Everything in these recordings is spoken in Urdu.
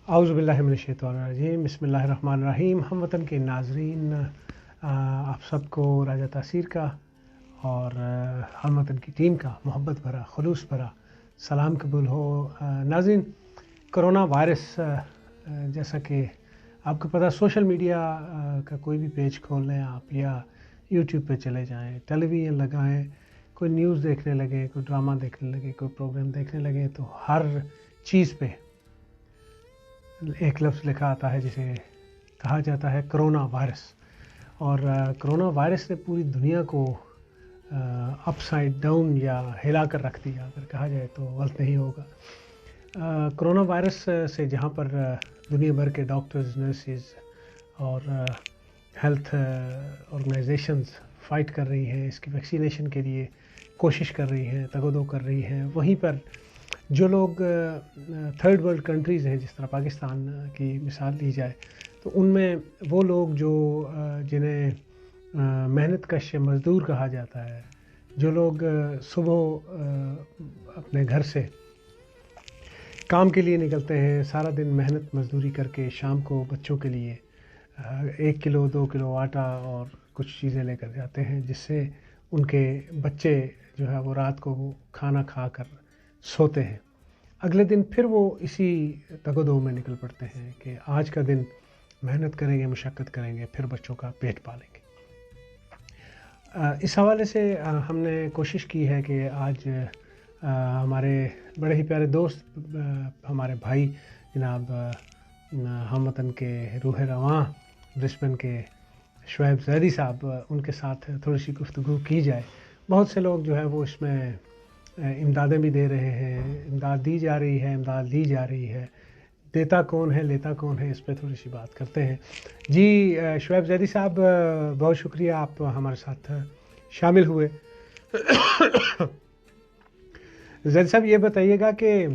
اعوذ باللہ من الشیطان الرجیم، بسم اللہ الرحمن الرحیم۔ ہم وطن کے ناظرین، آپ سب کو راجہ تاثیر کا اور ہم وطن کی ٹیم کا محبت بھرا خلوص بھرا سلام قبول ہو۔ ناظرین، کرونا وائرس جیسا کہ آپ کو پتہ، سوشل میڈیا کا کوئی بھی پیج کھول لیں آپ یا یوٹیوب پہ چلے جائیں، ٹیلی ویژن لگائیں، کوئی نیوز دیکھنے لگے، کوئی ڈرامہ دیکھنے لگے، کوئی پروگرام دیکھنے لگے، تو ہر چیز پہ ایک لفظ لکھا آتا ہے جسے کہا جاتا ہے کرونا وائرس۔ اور کرونا وائرس نے پوری دنیا کو اپ سائڈ ڈاؤن یا ہلا کر رکھ دیا، اگر کہا جائے تو غلط نہیں ہوگا۔ کرونا وائرس سے جہاں پر دنیا بھر کے ڈاکٹرز، نرسز اور ہیلتھ آرگنائزیشنز فائٹ کر رہی ہیں، اس کی ویکسینیشن کے لیے کوشش کر رہی ہیں، تگ و دو کر رہی ہیں، وہیں پر جو لوگ تھرڈ ورلڈ کنٹریز ہیں، جس طرح پاکستان کی مثال لی جائے، تو ان میں وہ لوگ جو جنہیں محنت کش مزدور کہا جاتا ہے، جو لوگ صبح اپنے گھر سے کام کے لیے نکلتے ہیں، سارا دن محنت مزدوری کر کے شام کو بچوں کے لیے 1 کلو 2 کلو آٹا اور کچھ چیزیں لے کر جاتے ہیں، جس سے ان کے بچے جو ہے وہ رات کو وہ کھانا کھا کر سوتے ہیں۔ اگلے دن پھر وہ اسی تگ و دو میں نکل پڑتے ہیں کہ آج کا دن محنت کریں گے، مشقت کریں گے، پھر بچوں کا پیٹ پالیں گے۔ اس حوالے سے ہم نے کوشش کی ہے کہ آج ہمارے بڑے ہی پیارے دوست، ہمارے بھائی جناب ہم وطن کے روح رواں برسبن کے شعیب زیدی صاحب، ان کے ساتھ تھوڑی سی گفتگو کی جائے۔ بہت سے لوگ جو ہے وہ اس میں امدادیں بھی دے رہے ہیں، امداد دی جا رہی ہے، امداد لی جا رہی ہے، دیتا کون ہے لیتا کون ہے، اس پہ تھوڑی سی بات کرتے ہیں۔ جی شعیب زیدی صاحب، بہت شکریہ آپ ہمارے ساتھ شامل ہوئے۔ زیدی صاحب، یہ بتائیے گا کہ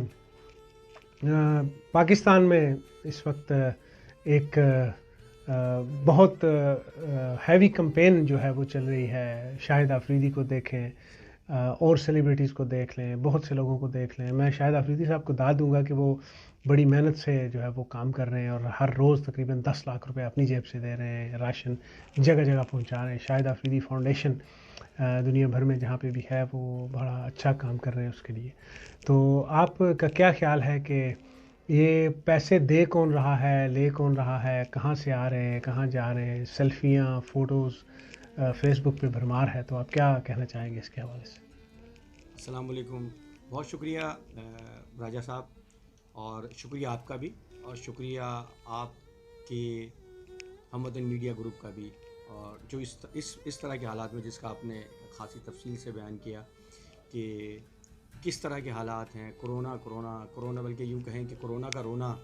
پاکستان میں اس وقت ایک بہت ہیوی کمپین جو ہے وہ چل رہی ہے، شاہد آفریدی کو دیکھیں اور سیلیبریٹیز کو دیکھ لیں، بہت سے لوگوں کو دیکھ لیں۔ میں شاہد آفریدی صاحب کو داد دوں گا کہ وہ بڑی محنت سے جو ہے وہ کام کر رہے ہیں اور ہر روز تقریباً 10 لاکھ روپے اپنی جیب سے دے رہے ہیں، راشن جگہ جگہ پہنچا رہے ہیں۔ شاہد آفریدی فاؤنڈیشن دنیا بھر میں جہاں پہ بھی ہے وہ بڑا اچھا کام کر رہے ہیں اس کے لیے۔ تو آپ کا کیا خیال ہے کہ یہ پیسے دے کون رہا ہے، لے کون رہا ہے، کہاں سے آ رہے ہیں، کہاں جا رہے ہیں؟ سیلفیاں، فوٹوز فیس بک پہ بھرمار ہے، تو آپ کیا کہنا چاہیں گے اس کے حوالے سے؟ السلام علیکم، بہت شکریہ راجہ صاحب، اور شکریہ آپ کا بھی، اور شکریہ آپ کے ہم وطن میڈیا گروپ کا بھی، اور جو اس طرح کے حالات میں جس کا آپ نے خاصی تفصیل سے بیان کیا کہ کس طرح کے حالات ہیں۔ کرونا بلکہ یوں کہیں کہ کرونا کا رونا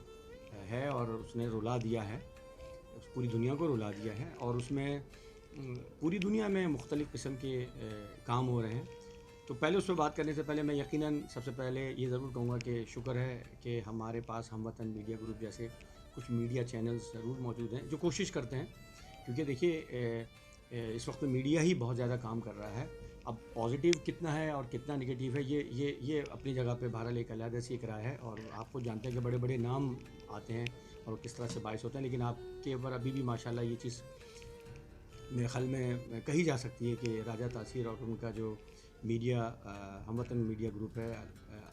ہے، اور اس نے رلا دیا ہے، پوری دنیا کو رلا دیا ہے، اور اس میں پوری دنیا میں مختلف قسم کے کام ہو رہے ہیں۔ تو پہلے اس پہ بات کرنے سے پہلے میں یقیناً سب سے پہلے یہ ضرور کہوں گا کہ شکر ہے کہ ہمارے پاس ہم وطن میڈیا گروپ جیسے کچھ میڈیا چینلز ضرور موجود ہیں جو کوشش کرتے ہیں، کیونکہ دیکھیے اس وقت میڈیا ہی بہت زیادہ کام کر رہا ہے۔ اب پازیٹیو کتنا ہے اور کتنا نگیٹیو ہے، یہ اپنی جگہ پہ بہرحال ایک علیحدہ سی ایک رائے ہے، اور آپ کو جانتے ہیں کہ بڑے بڑے نام آتے ہیں اور وہ کس طرح سے باعث ہوتے ہیں، لیکن آپ کے اوپر ابھی بھی ماشاءاللہ یہ چیز میرے خیال میں کہی جا سکتی ہے کہ راجہ تاثیر اور ان کا جو میڈیا ہم وطن میڈیا گروپ ہے،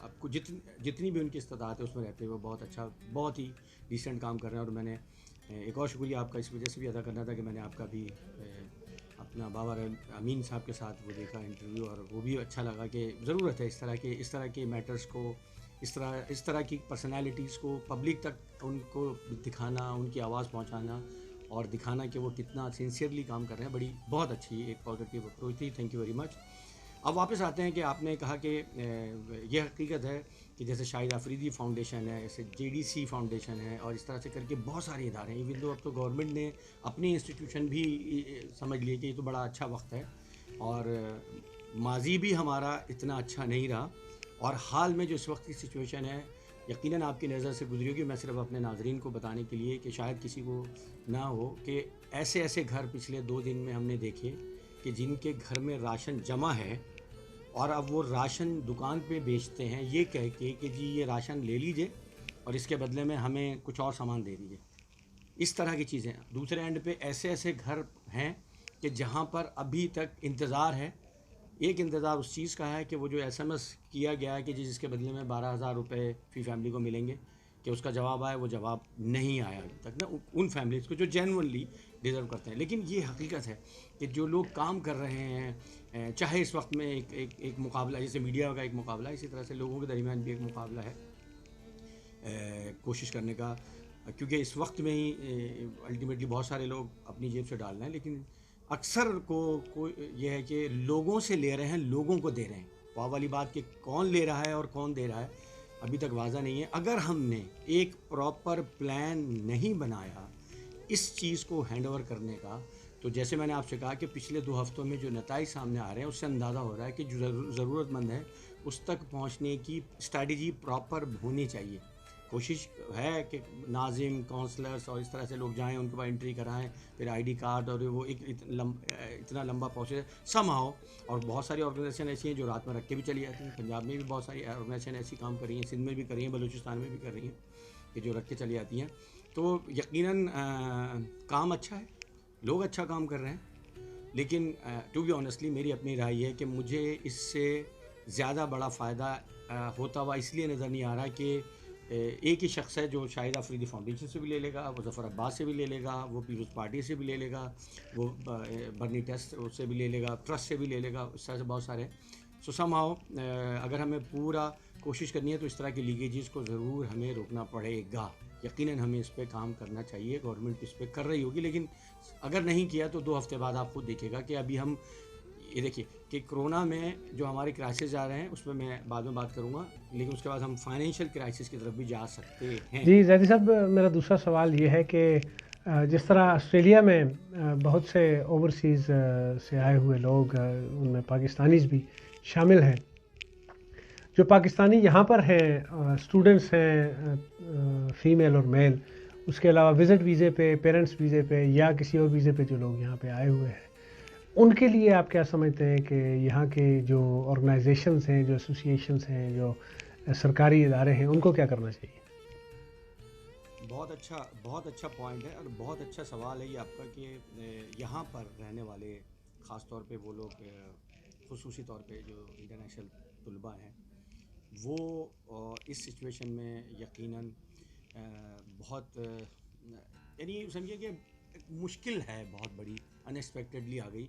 آپ کو جتنی بھی ان کی استطاعت ہے اس میں رہتے ہوئے بہت اچھا، بہت ہی ڈیسنٹ کام کر رہے ہیں۔ اور میں نے ایک اور شکریہ آپ کا اس وجہ سے بھی ادا کرنا تھا کہ میں نے آپ کا بھی اپنا بابر امین صاحب کے ساتھ وہ دیکھا انٹرویو، اور وہ بھی اچھا لگا کہ ضرورت ہے اس طرح کے میٹرز کو، اس طرح کی پرسنالٹیز کو پبلک تک ان کو دکھانا، ان کی آواز پہنچانا اور دکھانا کہ وہ کتنا سنسیئرلی کام کر رہے ہیں، بہت اچھی ایک پازیٹیو اپروچ تھی۔ Thank you very much. اب واپس آتے ہیں کہ آپ نے کہا کہ یہ حقیقت ہے کہ جیسے شاہد آفریدی فاؤنڈیشن ہے، ایسے JDC فاؤنڈیشن ہے، اور اس طرح سے کر کے بہت سارے ادارے ہیں۔ ایون تو اب تو گورنمنٹ نے اپنی انسٹیٹیوشن بھی سمجھ لیے کہ یہ تو بڑا اچھا وقت ہے، اور ماضی بھی ہمارا اتنا اچھا نہیں رہا، اور حال میں جو اس وقت کی سچویشن ہے یقیناً آپ کی نظر سے گزری ہوگی۔ میں صرف اپنے ناظرین کو بتانے کے لیے کہ شاید کسی کو نہ ہو کہ ایسے گھر پچھلے 2 دن میں ہم نے دیکھے کہ جن کے گھر میں راشن جمع ہے، اور اب وہ راشن دکان پہ بیچتے ہیں یہ کہہ کے کہ جی یہ راشن لے لیجئے اور اس کے بدلے میں ہمیں کچھ اور سامان دے رہی ہے. اس طرح کی چیزیں. دوسرے اینڈ پہ ایسے ایسے گھر ہیں کہ جہاں پر ابھی تک انتظار ہے. ایک انتظار اس چیز کا ہے کہ وہ جو ایس ایم ایس کیا گیا ہے کہ جس کے بدلے میں 12,000 روپے فی فیملی کو ملیں گے, کہ اس کا جواب آئے, وہ جواب نہیں آیا ابھی تک نا ان فیملیز کو جو جینونلی ڈیزرو کرتے ہیں. لیکن یہ حقیقت ہے کہ جو لوگ کام کر رہے ہیں, چاہے اس وقت میں ایک مقابلہ, جیسے میڈیا کا ایک مقابلہ ہے, اسی طرح سے لوگوں کے درمیان بھی ایک مقابلہ ہے کوشش کرنے کا, کیونکہ اس وقت میں ہی الٹیمیٹلی بہت سارے لوگ اپنی جیب سے ڈال رہے ہیں, لیکن اکثر کو یہ ہے کہ لوگوں سے لے رہے ہیں, لوگوں کو دے رہے ہیں. پاؤ والی بات کہ کون لے رہا ہے اور کون دے رہا ہے ابھی تک واضح نہیں ہے. اگر ہم نے ایک پراپر پلان نہیں بنایا اس چیز کو ہینڈ اوور کرنے کا, تو جیسے میں نے آپ سے کہا کہ پچھلے 2 ہفتوں میں جو نتائج سامنے آ رہے ہیں اس سے اندازہ ہو رہا ہے کہ جو ضرورت مند ہے اس تک پہنچنے کی اسٹریٹجی پراپر ہونی چاہیے. کوشش ہے کہ ناظم, کونسلرس اور اس طرح سے لوگ جائیں, ان کے بعد انٹری کرائیں, پھر آئی ڈی کارڈ, اور وہ ایک اتنا لمبا پروسیس سم ہاؤ. اور بہت ساری آرگنائزیشن ایسی ہیں جو رات میں رکھ کے بھی چلی جاتی ہیں. پنجاب میں بھی بہت ساری آرگنائزیشن ایسی کام کر رہی ہیں, سندھ میں بھی کر رہی ہیں, بلوچستان میں بھی کر رہی ہیں کہ جو رکھ کے چلی جاتی ہیں. تو یقیناً کام اچھا ہے, لوگ اچھا کام کر رہے ہیں, لیکن ٹو بی آنیسٹلی میری اپنی رائے یہ ہے کہ مجھے اس سے زیادہ بڑا فائدہ ہوتا ہوا اس لیے نظر نہیں آ رہا کہ ایک ہی شخص ہے جو شاہد آفریدی فاؤنڈیشن سے بھی لے لے گا, وہ ظفر عباس سے بھی لے لے گا, وہ پیپلز پارٹی سے بھی لے لے گا, وہ برنی ٹیسٹ سے بھی لے لے گا, ٹرسٹ سے بھی لے لے گا, اس طرح سے بہت سارے. سو سم ہاؤ اگر ہمیں پورا کوشش کرنی ہے تو اس طرح کی لیکیجز کو ضرور ہمیں روکنا پڑے گا. یقیناً ہمیں اس پہ کام کرنا چاہیے, گورنمنٹ اس پہ کر رہی ہوگی, لیکن اگر نہیں کیا تو 2 ہفتے بعد آپ خود دیکھے گا کہ ابھی ہم یہ دیکھیے کہ کرونا میں جو ہمارے کرائسس جا رہے ہیں اس میں بعد میں بات کروں گا, لیکن اس کے بعد ہم فائنینشیل کرائسس کی طرف بھی جا سکتے ہیں. جی زیدی صاحب, میرا دوسرا سوال یہ ہے کہ جس طرح آسٹریلیا میں بہت سے اوورسیز سے آئے ہوئے لوگ, ان میں پاکستانیز بھی شامل ہیں, جو پاکستانی یہاں پر ہیں, اسٹوڈنٹس ہیں فیمیل اور میل, اس کے علاوہ وزٹ ویزے پہ, پیرنٹس ویزے پہ یا کسی اور ویزے پہ جو لوگ یہاں پہ آئے ہوئے ہیں, ان کے لیے آپ کیا سمجھتے ہیں کہ یہاں کے جو آرگنائزیشنز ہیں, جو ایسوسیشنز ہیں, جو سرکاری ادارے ہیں, ان کو کیا کرنا چاہیے؟ بہت اچھا پوائنٹ ہے اور بہت اچھا سوال ہے یہ آپ کا کہ یہاں پر رہنے والے خاص طور پہ وہ لوگ, خصوصی طور پہ جو انٹرنیشنل طلباء ہیں, وہ اس سچویشن میں یقیناً بہت یعنی سمجھیے کہ مشکل ہے, بہت بڑی ان ایکسپیکٹڈلی آ گئی.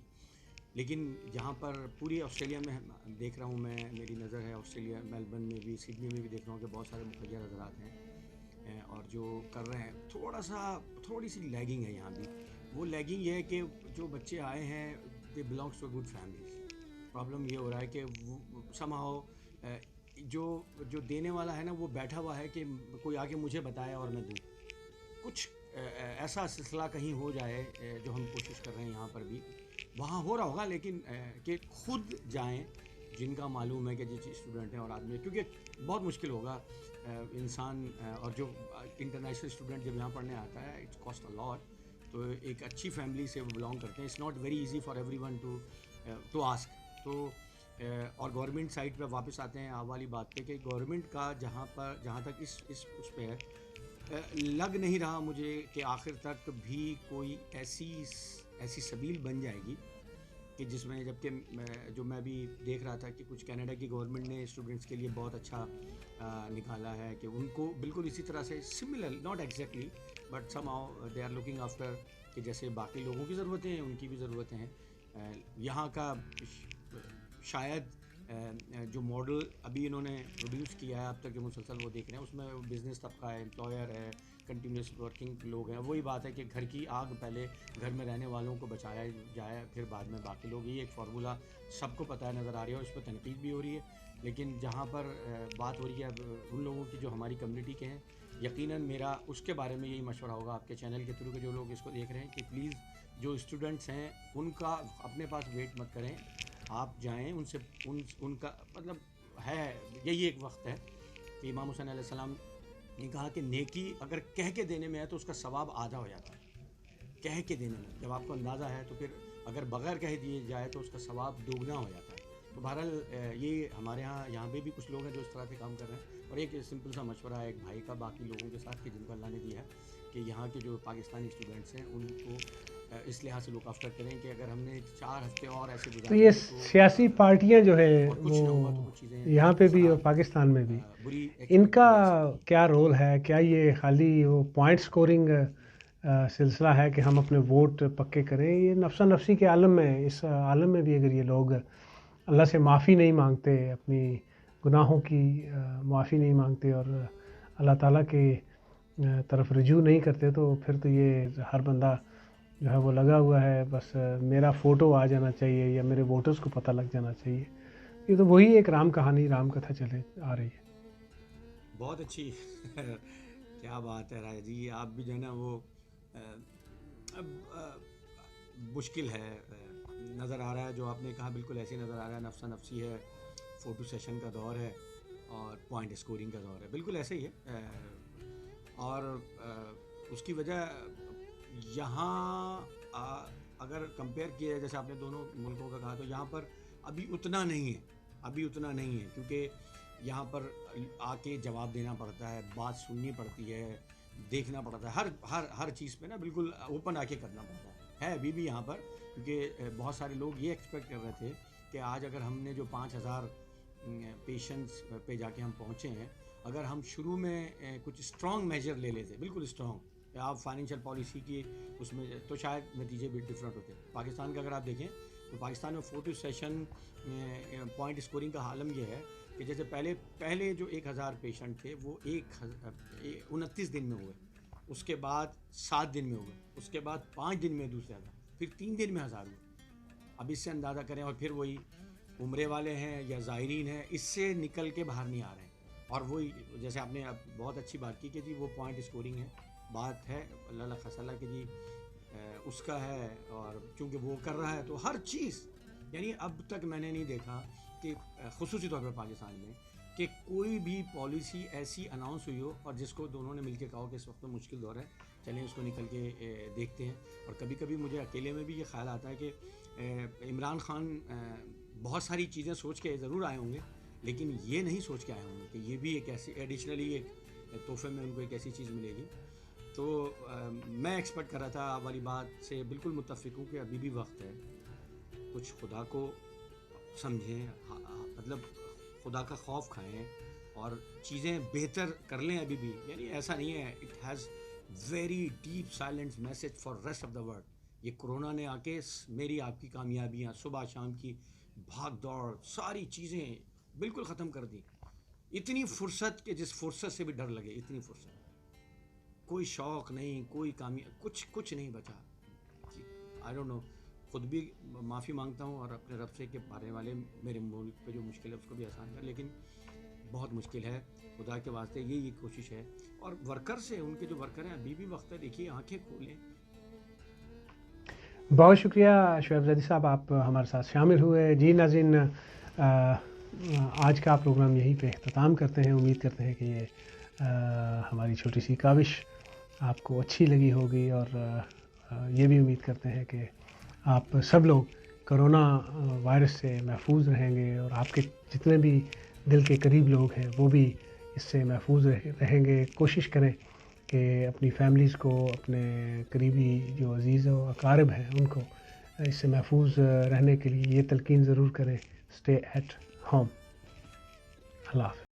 لیکن جہاں پر پوری آسٹریلیا میں دیکھ رہا ہوں میں, میری نظر ہے آسٹریلیا, میلبرن میں بھی, سڈنی میں بھی دیکھ رہا ہوں کہ بہت سارے مخیر حضرات ہیں اور جو کر رہے ہیں, تھوڑی سی لیگنگ ہے یہاں بھی. وہ لیگنگ یہ ہے کہ جو بچے آئے ہیں they belongs to good families. Problem یہ ہو رہا ہے کہ سم ہاؤ جو دینے والا ہے نا, وہ بیٹھا ہوا ہے کہ کوئی آگے مجھے بتائے اور میں دوں. کچھ ایسا سلسلہ کہیں ہو جائے جو ہم کوشش کر رہے ہیں یہاں پر بھی, وہاں ہو رہا ہوگا, لیکن کہ خود جائیں جن کا معلوم ہے کہ جس اسٹوڈنٹ ہیں اور آدمی, کیونکہ بہت مشکل ہوگا انسان, اور جو انٹرنیشنل اسٹوڈنٹ جب یہاں پڑھنے آتا ہے اٹس کاسٹ اے لاٹ, تو ایک اچھی فیملی سے وہ بلانگ کرتے ہیں, it's not very easy for everyone to ask. تو اور گورنمنٹ سائٹ پہ واپس آتے ہیں آپ والی بات پہ کہ گورنمنٹ کا جہاں تک اس پہ ہے, لگ نہیں رہا مجھے کہ آخر تک بھی کوئی ایسی سبیل بن جائے گی کہ جس میں, جبکہ جو میں بھی دیکھ رہا تھا کہ کچھ کینیڈا کی گورنمنٹ نے اسٹوڈنٹس کے لیے بہت اچھا نکالا ہے کہ ان کو بالکل اسی طرح سے similar, not exactly but somehow they are looking after, کہ جیسے باقی لوگوں کی ضرورتیں ہیں ان کی بھی ضرورتیں ہیں. یہاں کا شاید جو ماڈل ابھی انہوں نے پروڈیوس کیا ہے اب تک جو مسلسل وہ دیکھ رہے ہیں, اس میں بزنس طبقہ ہے, امپلائر ہے, کنٹینیوس ورکنگ لوگ ہیں. وہی بات ہے کہ گھر کی آگ پہلے گھر میں رہنے والوں کو بچایا جائے, پھر بعد میں باقی لوگ. یہ ایک فارمولہ سب کو پتہ ہے, نظر آ رہی ہے, اور اس پہ تنقید بھی ہو رہی ہے. لیکن جہاں پر بات ہو رہی ہے ان لوگوں کی جو ہماری کمیونٹی کے ہیں, یقیناً میرا اس کے بارے میں یہی مشورہ ہوگا آپ کے چینل کے تھرو کہ جو لوگ اس کو دیکھ رہے ہیں کہ پلیز جو اسٹوڈنٹس ہیں ان کا اپنے پاس ویٹ مت کریں, آپ جائیں ان سے, ان کا مطلب ہے یہی ایک وقت ہے کہ امام حسین علیہ السلام نے کہا کہ نیکی اگر کہہ کے دینے میں ہے تو اس کا ثواب آدھا ہو جاتا ہے. کہہ کے دینے میں جب آپ کو اندازہ ہے, تو پھر اگر بغیر کہہ دیے جائے تو اس کا ثواب دوگنا ہو جاتا ہے. تو بہرحال یہ ہمارے یہاں پہ بھی کچھ لوگ ہیں جو اس طرح سے کام کر رہے ہیں. اور ایک سمپل سا مشورہ ہے ایک بھائی کا باقی لوگوں کے ساتھ کہ جن کو اللہ نے دیا ہے کہ یہاں کے جو پاکستانی اسٹوڈنٹس ہیں ان کو اس لحاظ سے لک آفٹر کریں کہ اگر ہم نے 4 ہفتے اور ایسے تو گزارے یہ سیاسی پارٹیاں جو ہے اور کچھ نہ ہوا تو وہ کچھ چیزیں یہاں پہ بھی اور پاکستان میں بھی بری ان کا ایکسپیکٹ کیا رول ہے؟ کیا یہ خالی وہ پوائنٹ سکورنگ سلسلہ ہے کہ ہم اپنے ووٹ پکے کریں؟ یہ نفسا نفسی کے عالم میں، اس عالم میں بھی اگر یہ لوگ اللہ سے معافی نہیں مانگتے، اپنی گناہوں کی معافی نہیں مانگتے اور اللہ تعالیٰ کے طرف رجوع نہیں کرتے، تو پھر تو یہ ہر بندہ جو ہے وہ لگا ہوا ہے بس میرا فوٹو آ جانا چاہیے یا میرے ووٹرز کو پتہ لگ جانا چاہیے. یہ تو وہی ایک رام کہانی، رام کتھا چلے آ رہی ہے. بہت اچھی کیا بات ہے راجہ جی. آپ بھی جو ہے نا وہ اب مشکل ہے نظر آ رہا ہے جو آپ نے کہا بالکل ایسے نظر آ رہا ہے. نفسا نفسی ہے، فوٹو سیشن کا دور ہے اور پوائنٹ اسکورنگ کا دور ہے. بالکل ایسے ہی ہے. اور اس کی وجہ یہاں اگر کمپیئر کیا جائے جیسے آپ نے دونوں ملکوں کا کہا تو یہاں پر ابھی اتنا نہیں ہے کیونکہ یہاں پر آ کے جواب دینا پڑتا ہے، بات سننی پڑتی ہے، دیکھنا پڑتا ہے، ہر چیز پہ نا بالکل اوپن آ کے کرنا پڑتا ہے ابھی بھی یہاں پر. کیونکہ بہت سارے لوگ یہ ایکسپیکٹ کر رہے تھے کہ آج اگر ہم نے جو 5000 پیشنٹس پہ جا کے ہم پہنچے ہیں، اگر ہم شروع میں کچھ اسٹرانگ میجر لے لیتے، بالکل اسٹرانگ، آپ فائنینشیل پالیسی کی اس میں، تو شاید نتیجے بھی ڈفرینٹ ہوتے. پاکستان کا اگر آپ دیکھیں تو پاکستان میں فوٹو سیشن پوائنٹ اسکورنگ کا عالم یہ ہے کہ جیسے پہلے جو 1000 پیشنٹ تھے وہ 29 دن میں ہوئے، اس کے بعد 7 دن میں ہوئے، اس کے بعد 5 دن میں دوسرے 1000، پھر 3 دن میں 1000 ہوئے. اب اس سے اندازہ کریں. اور پھر وہی عمرے والے ہیں یا زائرین ہیں، اس سے نکل کے باہر نہیں آ رہے ہیں. اور وہی جیسے آپ نے اب بہت اچھی بات کی کہ جی وہ پوائنٹ اسکورنگ ہے، بات ہے اللہ خصلہ کہ جی اس کا ہے، اور چونکہ وہ کر رہا ہے تو ہر چیز، یعنی اب تک میں نے نہیں دیکھا کہ خصوصی طور پہ پاکستان میں کہ کوئی بھی پالیسی ایسی اناؤنس ہوئی ہو اور جس کو دونوں نے مل کے کہا کہ اس وقت مشکل دور ہے، چلیں اس کو نکل کے دیکھتے ہیں. اور کبھی کبھی مجھے اکیلے میں بھی یہ خیال آتا ہے کہ عمران خان بہت ساری چیزیں سوچ کے ضرور آئے ہوں گے، لیکن یہ نہیں سوچ کے آئے ہوں گے کہ یہ بھی ایک ایسی ایڈیشنلی ایک تحفے میں ان کو ایک ایسی چیز ملے گی. تو میں ایکسپیکٹ کر رہا تھا، آپ والی بات سے بالکل متفق ہوں کہ ابھی بھی وقت ہے. کچھ خدا کو سمجھیں، مطلب خدا کا خوف کھائیں اور چیزیں بہتر کر لیں ابھی بھی. یعنی ایسا نہیں ہے، it has very deep silent message for rest of the world. یہ کرونا نے آ کے میری آپ کی کامیابیاں، صبح شام کی بھاگ دوڑ، ساری چیزیں بالکل ختم کر دی. اتنی فرصت کہ جس فرصت سے بھی ڈر لگے، اتنی فرصت، کوئی شوق نہیں، کوئی کچھ نہیں بچا. I don't know. خود بھی معافی مانگتا ہوں اور اپنے رب سے کہ بارے والے میرے ملک پہ جو مشکل ہے اس کو بھی آسان کر، لیکن بہت مشکل ہے. خدا کے واسطے یہی کوشش ہے. اور ورکر سے، ان کے جو ورکر ہیں ابھی بھی وقت ہے، دیکھیے آنکھیں کھولیں. بہت شکریہ شعیب زیدی صاحب، آپ ہمارے ساتھ شامل ہوئے. جی ناظرین، آج کا پروگرام یہیں پہ اختتام کرتے ہیں. امید کرتے ہیں کہ یہ ہماری چھوٹی سی کاوش آپ کو اچھی لگی ہوگی، اور یہ بھی امید کرتے ہیں کہ آپ سب لوگ کرونا وائرس سے محفوظ رہیں گے، اور آپ کے جتنے بھی دل کے قریب لوگ ہیں وہ بھی اس سے محفوظ رہیں گے. کوشش کریں کہ اپنی فیملیز کو، اپنے قریبی جو عزیز و اقارب ہیں ان کو اس سے محفوظ رہنے کے لیے یہ تلقین ضرور کریں، اسٹے ایٹ ہوم. اللہ حافظ.